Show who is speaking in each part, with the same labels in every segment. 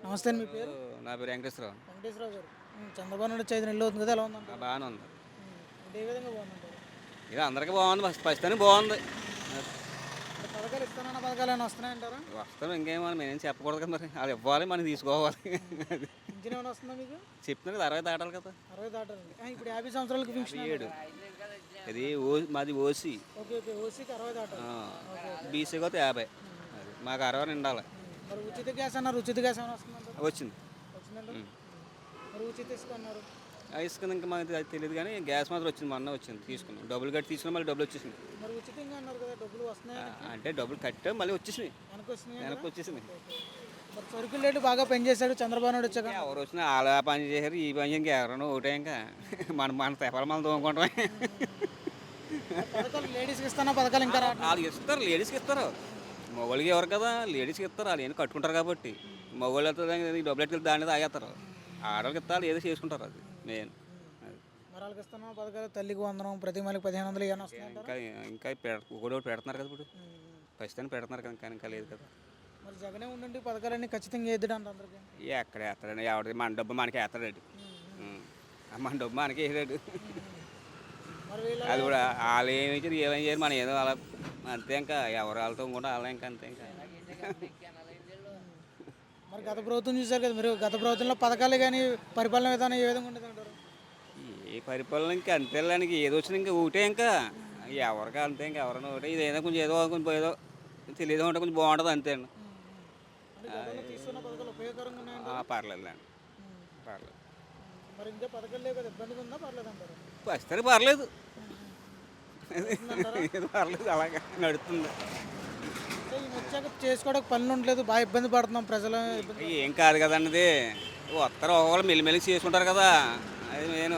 Speaker 1: నమస్తే అండి. మీ పేరు?
Speaker 2: నా పేరు వెంకటేశ్వరరావు.
Speaker 1: వెంకటేశ్వరరావు గారు. చంద్రబాబు నాయుడు వచ్చి 5 నెలలు అవుతుంది కదా, ఎలా ఉందంటారు?
Speaker 2: బాగానే ఉంది.
Speaker 1: అంటే ఏ విధంగా బాగుందంటారు?
Speaker 2: ఇది అందరికీ బాగుంది, ప్రస్తుతానికి బాగుంది.
Speaker 1: అంటే పథకాలు ఇస్తానన్న పథకాలు ఏమైనా వస్తున్నాయంటారా?
Speaker 2: వస్తాం ఇంకేమో మేమేం చెప్పకూడదు కదా, మరి అది ఇవ్వాలి మనం తీసుకోవాలి. అది
Speaker 1: పింఛన్ ఏమైనా వస్తుందా మీకు?
Speaker 2: చెప్తున్నది 60 దాటాలి కదా.
Speaker 1: 60 దాటాలండి. ఇప్పుడు 50 సంవత్సరాలకి పింఛన్
Speaker 2: 57 ఇది మాది ఓసీ.
Speaker 1: Okay okay. ఓసీకి 60 దాటాలి.
Speaker 2: బీసీ అయితే 50. అది మాకు 60 నిండాలి.
Speaker 1: మరి ఉచిత గ్యాస్ అన్నారు, ఉచిత గ్యాస్ ఏమైనా వస్తుందంటారా?
Speaker 2: వచ్చింది.
Speaker 1: వచ్చిందంటారా? మరి ఉచిత ఇసుక అన్నారు.
Speaker 2: ఇసుక ఇంకా మాకు అది తెలియదు కానీ గ్యాస్ మాత్రం వచ్చింది, మొన్న వచ్చింది. తీసుకున్నాం, డబ్బులు కట్టి తీసుకున్నాం, మళ్ళీ డబ్బులు వచ్చేసింది.
Speaker 1: మరి ఉచితంగా అన్నారు కదా, డబ్బులు వస్తున్నాయి
Speaker 2: అంటే డబ్బులు కట్టాం, మళ్ళీ వచ్చేసినాయి,
Speaker 1: వెనక్కి వస్తున్నాయి.
Speaker 2: వెనక్కి వచ్చేసింది.
Speaker 1: మరి సరుకుల రేటు బాగా పెంచేశాడు చంద్రబాబు నాయుడు వచ్చాక.
Speaker 2: ఎవరు వచ్చినా అలా పని చేశారు, ఈ పని ఇంకా ఎవరైనా ఒకటే. ఇంకా మన తెప్పలు మనం తోముకుంటామే.
Speaker 1: పథకాలు లేడీస్కి ఇస్తానా పథకాలు ఇంకా రావట్లేదు.
Speaker 2: వాళ్ళు ఇస్తారు, లేడీస్కి ఇస్తారు. మగవాళ్ళకి ఎవరు కదా, లేడీస్కి ఇస్తారు. వాళ్ళు ఏం కట్టుకుంటారు కాబట్టి. మగవాళ్ళు వెళ్తే డబ్బులు ఎట్టుకెళ్ళి దాని తాగేస్తారు. ఆడవాళ్ళకి ఇస్తారు, ఏదో చేసుకుంటారు. అది మెయిన్.
Speaker 1: మరి వాళ్ళకి ఇస్తానా పథకాలు, తల్లికి 100, ప్రతి మళ్ళీ 1500 ఏమైనా వస్తున్నాయంటారా?
Speaker 2: ఇంకా ఒకటి పెడుతున్నారు కదా ఇప్పుడు. ఖచ్చితంగా పెడుతున్నారు కదా, ఇంకా లేదు కదా.
Speaker 1: మరి జగనే ఉండండి పథకాలన్నీ ఖచ్చితంగా వేద్దాడు అందరికి.
Speaker 2: ఎక్కడ వేస్తాడండి, ఎవరి మన డబ్బు మనకి వేస్తాడు. మన డబ్బు మనకి వేసాడు.
Speaker 1: మరి వీళ్ళ
Speaker 2: అది కూడా వాళ్ళు ఏమి ఇచ్చారు, ఏమేం చేయరు, మనం ఏదో అలా అంతే. ఇంకా ఎవరు వాళ్ళతో కూడా అలా ఇంకా అంతే. ఇంకా
Speaker 1: మరి గత ప్రభుత్వం చూశారు కదా మీరు, గత ప్రభుత్వంలో పథకాలు కానీ పరిపాలన విధానం ఏ విధంగా ఉండేది అంటారు?
Speaker 2: ఏ పరిపాలన ఇంకా అంతేలానికి ఏదో వచ్చినా ఇంకా ఒకటే. ఇంకా ఎవరికి అంతే, ఇంకా ఎవరైనా ఒకటే. ఇదైనా కొంచెం ఏదో కొంచెం ఏదో తెలియదు ఉంటే కొంచెం బాగుంటుంది అంతే అండి.
Speaker 1: అంటే గతంలో తీసుకున్న పథకాలు ఉపయోగకరంగా ఉన్నాయండి.
Speaker 2: పర్లేదు అండి, పర్లేదు.
Speaker 1: మరి ఇంకా పథకాలు లేవు కదా, ఇబ్బందిగా ఉందా పర్లేదు అంటారు?
Speaker 2: ప్రస్తుతానికి పర్లేదు, ఏదో పర్లేదు, అలాగే నడుస్తుంది.
Speaker 1: అంటే ఈయన వచ్చాక చేసుకోవడానికి పనులు ఉండలేదు, బాగా ఇబ్బంది పడుతున్నాం ప్రజలు. ఇబ్బంది
Speaker 2: ఏం కాదు కదండి, ఇది వస్తారు ఒకళ్ళు మెల్లిమెల్లి చేసుకుంటారు కదా. అది నేను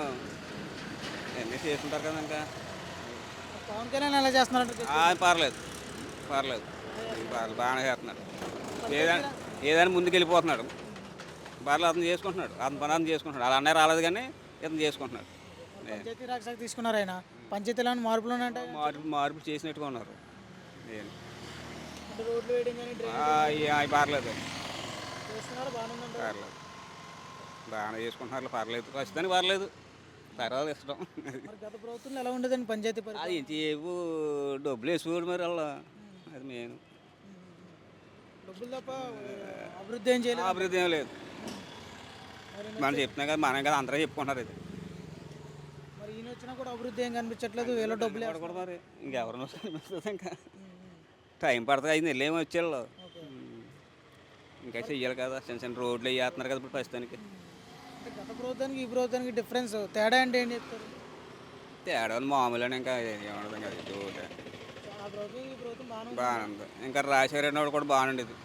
Speaker 2: అన్నీ చేసుకుంటారు కదా. ఇంకా
Speaker 1: పవన్ కళ్యాణ్ ఎలా చేస్తున్నారంటే
Speaker 2: పర్లేదు, పర్లేదు, పర్లేదు, బాగానే చేస్తున్నాడు. ఏదైనా ముందుకు వెళ్ళిపోతున్నాడు. పర్లేదు, అతను చేసుకుంటున్నాడు, అతని పని అతను చేసుకుంటున్నాడు. అలా అన్నీ రాలేదు కానీ ఇతను చేసుకుంటున్నాడు.
Speaker 1: పంచాయతీ రాజ్ శాఖ తీసుకున్నారు ఆయన. పంచాయతీలో మార్పులు ఉన్నాయంటే
Speaker 2: మార్పులు చేసినట్టుగా ఉన్నారు.
Speaker 1: అంటే రోడ్లు వేయడం కానీ
Speaker 2: అవి పర్లేదు,
Speaker 1: చేస్తున్నారు, బాగానే ఉందంటారు.
Speaker 2: పర్లేదు, బాగానే చేసుకుంటున్నారు. పర్లేదు, ప్రస్తుతానికి పర్లేదు, తర్వాత ఇష్టం.
Speaker 1: మరి గత ప్రభుత్వంలో ఎలా ఉండేదండి పంచాయతీ పరిపాలన?
Speaker 2: అది ఏంటి ఏవో డబ్బులు వేసుకోడు మరి వాళ్ళ. అది మెయిన్.
Speaker 1: డబ్బులు తప్ప అభివృద్ధి ఏం చేయలేదు.
Speaker 2: అభివృద్ధి ఏం లేదు. మనం చెప్తున్నాం కదా, మనం కదా అందరూ చెప్పుకుంటున్నారు. ఇది
Speaker 1: మరి ఈయన వచ్చినా కూడా అభివృద్ధి ఏం కనిపించట్లేదు, వీళ్ళ డబ్బులు
Speaker 2: కూడా మరి ఇంకెవరినో కనిపిస్తుంది. ఇంకా టైం పడుతుంది, 5 నెలలు ఏమో వచ్చేళ్ళు. ఇంకా చెయ్యాలి కదా, చిన్న చిన్న రోడ్లు వేస్తున్నారు కదా ఇప్పుడు ప్రస్తుతానికి.
Speaker 1: అంటే గత ప్రభుత్వానికి ఈ ప్రభుత్వానికి డిఫరెన్స్ తేడా అంటే ఏం చెప్తారు?
Speaker 2: తేడా మామూలు ఇంకా ఏమన్నది. ఇంకా
Speaker 1: ఆ ప్రభుత్వం ఈ ప్రభుత్వం బాగానే ఉంది.
Speaker 2: బాగానే ఉంది. ఇంకా రాజశేఖర రెడ్డి కూడా బాగానే ఉండేది.